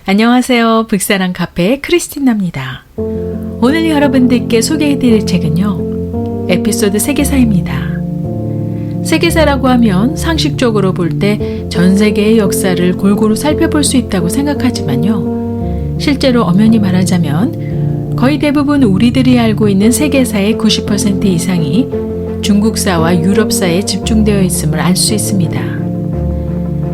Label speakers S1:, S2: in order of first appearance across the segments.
S1: 안녕하세요. 북사랑 카페의 크리스티나입니다. 오늘 여러분들께 소개해드릴 책은요, 에피소드 세계사입니다. 세계사라고 하면 상식적으로 볼 때 전 세계의 역사를 골고루 살펴볼 수 있다고 생각하지만요, 실제로 엄연히 말하자면 거의 대부분 우리들이 알고 있는 세계사의 90% 이상이 중국사와 유럽사에 집중되어 있음을 알 수 있습니다.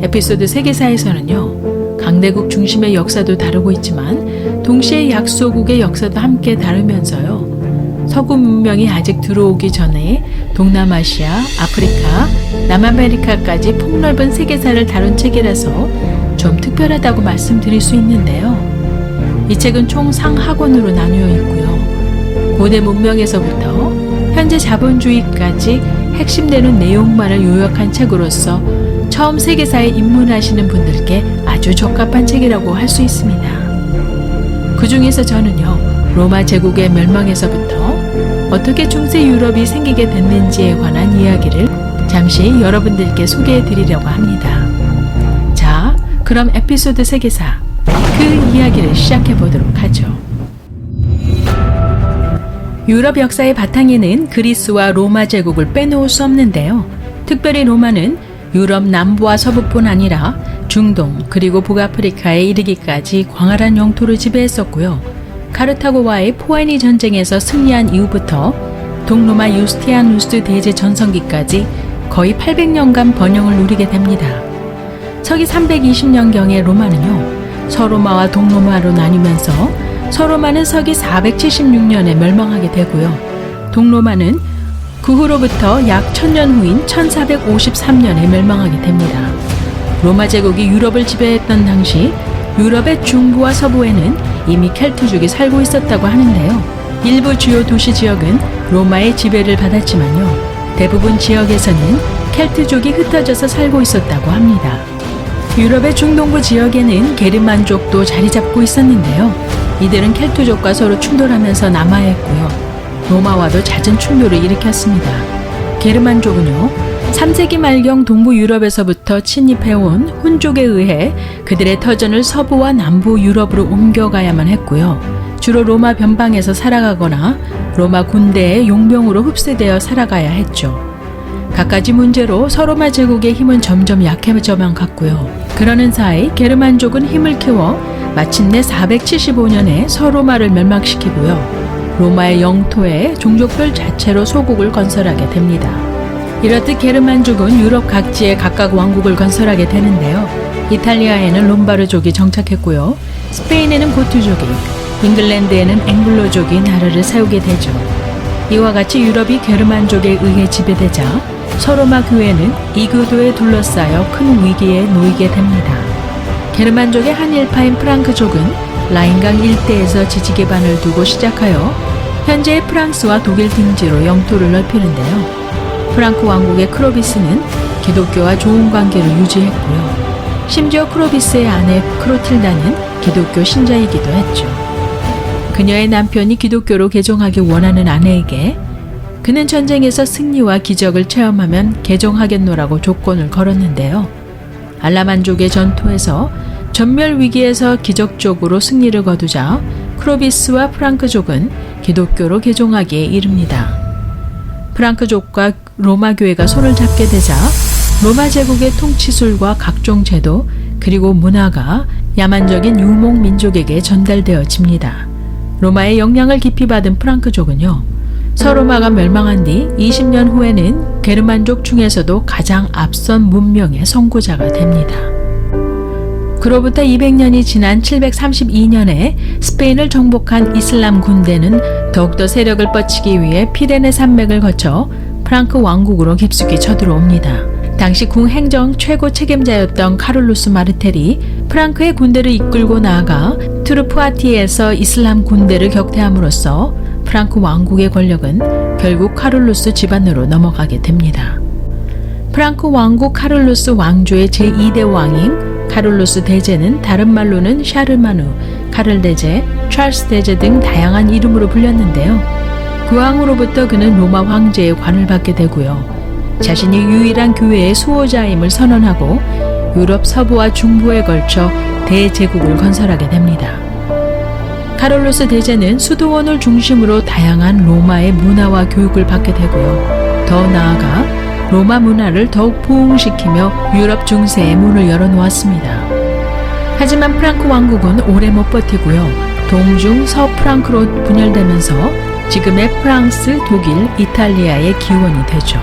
S1: 에피소드 세계사에서는요, 강대국 중심의 역사도 다루고 있지만 동시에 약소국의 역사도 함께 다루면서요, 서구 문명이 아직 들어오기 전에 동남아시아, 아프리카, 남아메리카까지 폭넓은 세계사를 다룬 책이라서 좀 특별하다고 말씀드릴 수 있는데요. 이 책은 총 상하권으로 나누어 있고요, 고대 문명에서부터 현재 자본주의까지 핵심되는 내용만을 요약한 책으로서 처음 세계사에 입문하시는 분들께 아주 적합한 책이라고 할 수 있습니다. 그 중에서 저는요, 로마 제국의 멸망에서부터 어떻게 중세 유럽이 생기게 됐는지에 관한 이야기를 잠시 여러분들께 소개해 드리려고 합니다. 자, 그럼 에피소드 세계사, 그 이야기를 시작해 보도록 하죠. 유럽 역사의 바탕에는 그리스와 로마 제국을 빼놓을 수 없는데요. 특별히 로마는 유럽 남부와 서부뿐 아니라 중동 그리고 북아프리카에 이르기까지 광활한 영토를 지배했었고요. 카르타고와의 포에니 전쟁에서 승리한 이후부터 동로마 유스티아누스 대제 전성기까지 거의 800년간 번영을 누리게 됩니다. 서기 320년경에 로마는요, 서로마와 동로마로 나뉘면서 서로마는 서기 476년에 멸망하게 되고요, 동로마는 그 후로부터 약 1000년 후인 1453년에 멸망하게 됩니다. 로마 제국이 유럽을 지배했던 당시 유럽의 중부와 서부에는 이미 켈트족이 살고 있었다고 하는데요. 일부 주요 도시 지역은 로마의 지배를 받았지만요, 대부분 지역에서는 켈트족이 흩어져서 살고 있었다고 합니다. 유럽의 중동부 지역에는 게르만족도 자리 잡고 있었는데요. 이들은 켈트족과 서로 충돌하면서 남하했고요, 로마와도 잦은 충돌을 일으켰습니다. 게르만족은요, 3세기 말경 동부 유럽에서부터 침입해온 훈족에 의해 그들의 터전을 서부와 남부 유럽으로 옮겨가야만 했고요, 주로 로마 변방에서 살아가거나 로마 군대의 용병으로 흡수되어 살아가야 했죠. 갖가지 문제로 서로마 제국의 힘은 점점 약해져만 갔고요. 그러는 사이 게르만족은 힘을 키워 마침내 475년에 서로마를 멸망시키고요, 로마의 영토에 종족별 자체로 소국을 건설하게 됩니다. 이렇듯 게르만족은 유럽 각지에 각각 왕국을 건설하게 되는데요. 이탈리아에는 롬바르족이 정착했고요, 스페인에는 고트족이, 잉글랜드에는 앵글로족이 나라를 세우게 되죠. 이와 같이 유럽이 게르만족에 의해 지배되자 서로마 교회는 이교도에 둘러싸여 큰 위기에 놓이게 됩니다. 게르만족의 한 일파인 프랑크족은 라인강 일대에서 지지 기반을 두고 시작하여 현재의 프랑스와 독일 등지로 영토를 넓히는데요. 프랑크 왕국의 크로비스는 기독교와 좋은 관계를 유지했고요. 심지어 크로비스의 아내 크로틸다는 기독교 신자이기도 했죠. 그녀의 남편이 기독교로 개종하기 원하는 아내에게 그는 전쟁에서 승리와 기적을 체험하면 개종하겠노라고 조건을 걸었는데요. 알라만족의 전투에서 전멸 위기에서 기적적으로 승리를 거두자 크로비스와 프랑크족은 기독교로 개종하기에 이릅니다. 프랑크족과 로마 교회가 손을 잡게 되자 로마 제국의 통치술과 각종 제도 그리고 문화가 야만적인 유목 민족에게 전달되어집니다. 로마의 영향을 깊이 받은 프랑크족은요, 서로마가 멸망한 뒤 20년 후에는 게르만족 중에서도 가장 앞선 문명의 선구자가 됩니다. 그로부터 200년이 지난 732년에 스페인을 정복한 이슬람 군대는 더욱더 세력을 뻗치기 위해 피레네 산맥을 거쳐 프랑크 왕국으로 깊숙이 쳐들어옵니다. 당시 궁 행정 최고 책임자였던 카를루스 마르텔이 프랑크의 군대를 이끌고 나아가 트루푸아티에서 이슬람 군대를 격퇴함으로써 프랑크 왕국의 권력은 결국 카를루스 집안으로 넘어가게 됩니다. 프랑크 왕국 카를루스 왕조의 제2대 왕인 카를루스 대제는 다른 말로는 샤르마누, 카를 대제, 찰스 대제 등 다양한 이름으로 불렸는데요. 그 왕으로부터 그는 로마 황제의 관을 받게 되고요, 자신이 유일한 교회의 수호자임을 선언하고 유럽 서부와 중부에 걸쳐 대제국을 건설하게 됩니다. 카롤로스 대제는 수도원을 중심으로 다양한 로마의 문화와 교육을 받게 되고요. 더 나아가 로마 문화를 더욱 부흥시키며 유럽 중세의 문을 열어놓았습니다. 하지만 프랑크 왕국은 오래 못 버티고요. 동중 서프랑크로 분열되면서 지금의 프랑스, 독일, 이탈리아의 기원이 되죠.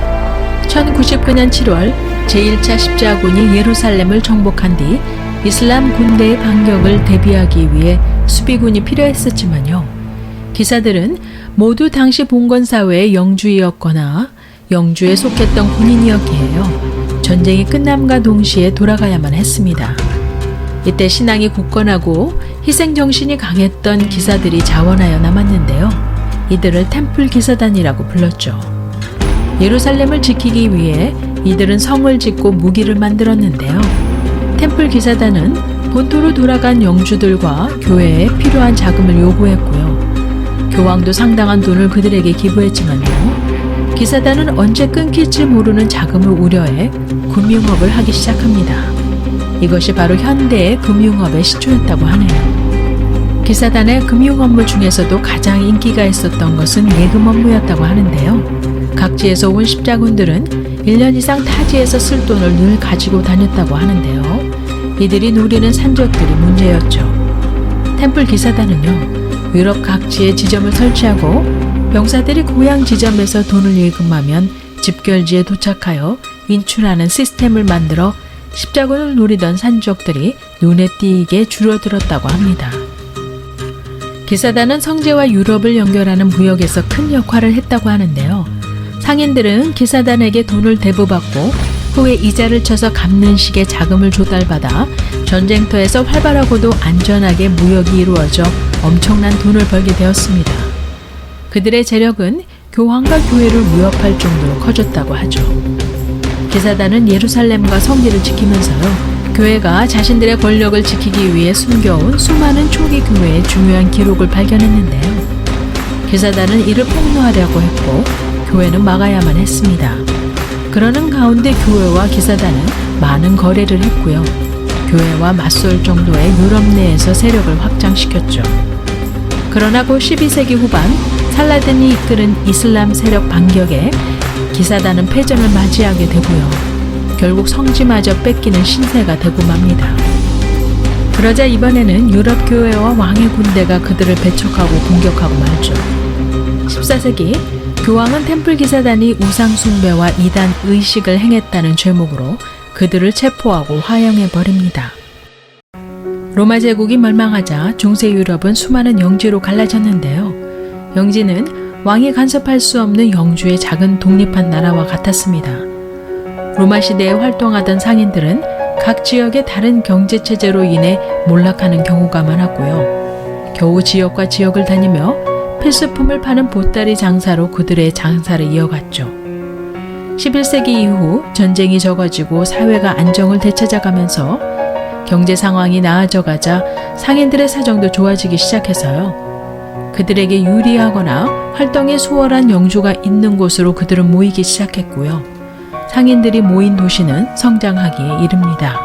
S1: 1099년 7월 제1차 십자군이 예루살렘을 정복한 뒤 이슬람 군대의 반격을 대비하기 위해 수비군이 필요했었지만요. 기사들은 모두 당시 봉건사회의 영주이었거나 영주에 속했던 군인이었기에요. 전쟁이 끝남과 동시에 돌아가야만 했습니다. 이때 신앙이 굳건하고 희생정신이 강했던 기사들이 자원하여 남았는데요. 이들을 템플 기사단이라고 불렀죠. 예루살렘을 지키기 위해 이들은 성을 짓고 무기를 만들었는데요. 템플 기사단은 본토로 돌아간 영주들과 교회에 필요한 자금을 요구했고요. 교황도 상당한 돈을 그들에게 기부했지만요. 기사단은 언제 끊길지 모르는 자금을 우려해 금융업을 하기 시작합니다. 이것이 바로 현대의 금융업의 시초였다고 하네요. 기사단의 금융 업무 중에서도 가장 인기가 있었던 것은 예금 업무였다고 하는데요. 각지에서 온 십자군들은 1년 이상 타지에서 쓸 돈을 늘 가지고 다녔다고 하는데요. 이들이 노리는 산적들이 문제였죠. 템플 기사단은요, 유럽 각지에 지점을 설치하고 병사들이 고향 지점에서 돈을 예금하면 집결지에 도착하여 인출하는 시스템을 만들어 십자군을 노리던 산적들이 눈에 띄게 줄어들었다고 합니다. 기사단은 성지와 유럽을 연결하는 무역에서 큰 역할을 했다고 하는데요. 상인들은 기사단에게 돈을 대부받고 후에 이자를 쳐서 갚는 식의 자금을 조달받아 전쟁터에서 활발하고도 안전하게 무역이 이루어져 엄청난 돈을 벌게 되었습니다. 그들의 재력은 교황과 교회를 위협할 정도로 커졌다고 하죠. 기사단은 예루살렘과 성지를 지키면서요, 교회가 자신들의 권력을 지키기 위해 숨겨온 수많은 초기 교회의 중요한 기록을 발견했는데요. 기사단은 이를 폭로하려고 했고 교회는 막아야만 했습니다. 그러는 가운데 교회와 기사단은 많은 거래를 했고요. 교회와 맞설 정도의 유럽 내에서 세력을 확장시켰죠. 그러나 곧 12세기 후반 살라딘이 이끄는 이슬람 세력 반격에 기사단은 패전을 맞이하게 되고요. 결국 성지마저 뺏기는 신세가 되고 맙니다. 그러자 이번에는 유럽 교회와 왕의 군대가 그들을 배척하고 공격하고 말죠. 14세기 교황은 템플 기사단이 우상 숭배와 이단 의식을 행했다는 죄목으로 그들을 체포하고 화형해 버립니다. 로마 제국이 멸망하자 중세 유럽은 수많은 영지로 갈라졌는데요. 영지는 왕이 간섭할 수 없는 영주의 작은 독립한 나라와 같았습니다. 로마 시대에 활동하던 상인들은 각 지역의 다른 경제체제로 인해 몰락하는 경우가 많았고요. 겨우 지역과 지역을 다니며 필수품을 파는 보따리 장사로 그들의 장사를 이어갔죠. 11세기 이후 전쟁이 적어지고 사회가 안정을 되찾아가면서 경제 상황이 나아져가자 상인들의 사정도 좋아지기 시작해서요. 그들에게 유리하거나 활동이 수월한 영주가 있는 곳으로 그들은 모이기 시작했고요. 상인들이 모인 도시는 성장하기에 이릅니다.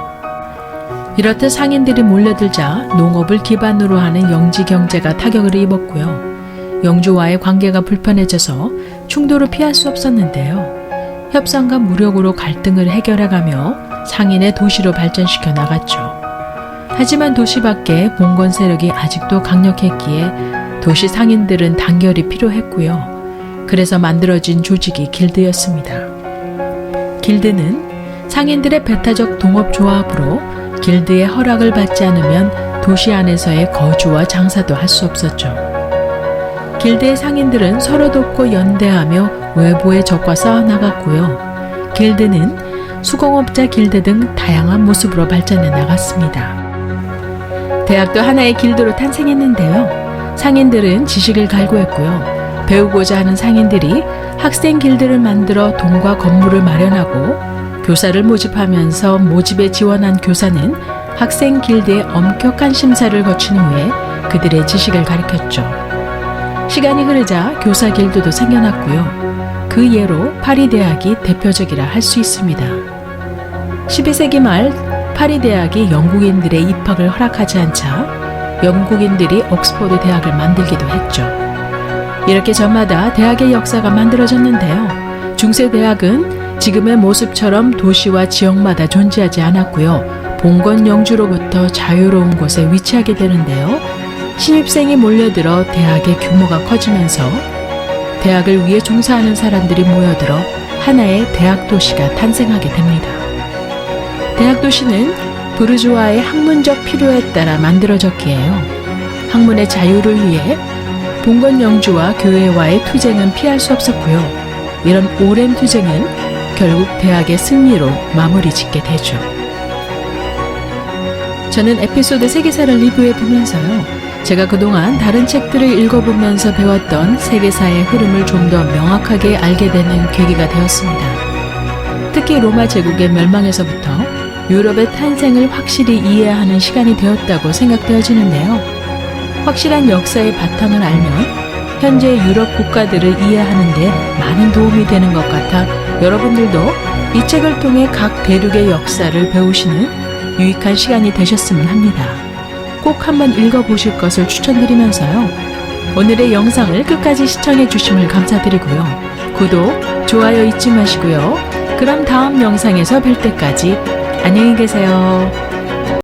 S1: 이렇듯 상인들이 몰려들자 농업을 기반으로 하는 영지 경제가 타격을 입었고요. 영주와의 관계가 불편해져서 충돌을 피할 수 없었는데요. 협상과 무력으로 갈등을 해결해가며 상인의 도시로 발전시켜 나갔죠. 하지만 도시 밖에 봉건 세력이 아직도 강력했기에 도시 상인들은 단결이 필요했고요. 그래서 만들어진 조직이 길드였습니다. 길드는 상인들의 배타적 동업조합으로 길드의 허락을 받지 않으면 도시 안에서의 거주와 장사도 할 수 없었죠. 길드의 상인들은 서로 돕고 연대하며 외부의 적과 싸워나갔고요. 길드는 수공업자 길드 등 다양한 모습으로 발전해 나갔습니다. 대학도 하나의 길드로 탄생했는데요. 상인들은 지식을 갈구했고요. 배우고자 하는 상인들이 학생 길드를 만들어 돈과 건물을 마련하고 교사를 모집하면서 모집에 지원한 교사는 학생 길드의 엄격한 심사를 거친 후에 그들의 지식을 가르쳤죠. 시간이 흐르자 교사 길드도 생겨났고요. 그 예로 파리 대학이 대표적이라 할 수 있습니다. 12세기 말 파리 대학이 영국인들의 입학을 허락하지 않자 영국인들이 옥스퍼드 대학을 만들기도 했죠. 이렇게 저마다 대학의 역사가 만들어졌는데요. 중세 대학은 지금의 모습처럼 도시와 지역마다 존재하지 않았고요. 봉건 영주로부터 자유로운 곳에 위치하게 되는데요. 신입생이 몰려들어 대학의 규모가 커지면서 대학을 위해 종사하는 사람들이 모여들어 하나의 대학 도시가 탄생하게 됩니다. 대학 도시는 부르주아의 학문적 필요에 따라 만들어졌기에요. 학문의 자유를 위해 봉건 영주와 교회와의 투쟁은 피할 수 없었고요. 이런 오랜 투쟁은 결국 대학의 승리로 마무리 짓게 되죠. 저는 에피소드 세계사를 리뷰해 보면서요. 제가 그동안 다른 책들을 읽어보면서 배웠던 세계사의 흐름을 좀 더 명확하게 알게 되는 계기가 되었습니다. 특히 로마 제국의 멸망에서부터 유럽의 탄생을 확실히 이해하는 시간이 되었다고 생각되어지는데요. 확실한 역사의 바탕을 알면 현재 유럽 국가들을 이해하는 데 많은 도움이 되는 것 같아 여러분들도 이 책을 통해 각 대륙의 역사를 배우시는 유익한 시간이 되셨으면 합니다. 꼭 한번 읽어보실 것을 추천드리면서요. 오늘의 영상을 끝까지 시청해 주심을 감사드리고요. 구독, 좋아요 잊지 마시고요. 그럼 다음 영상에서 뵐 때까지 안녕히 계세요.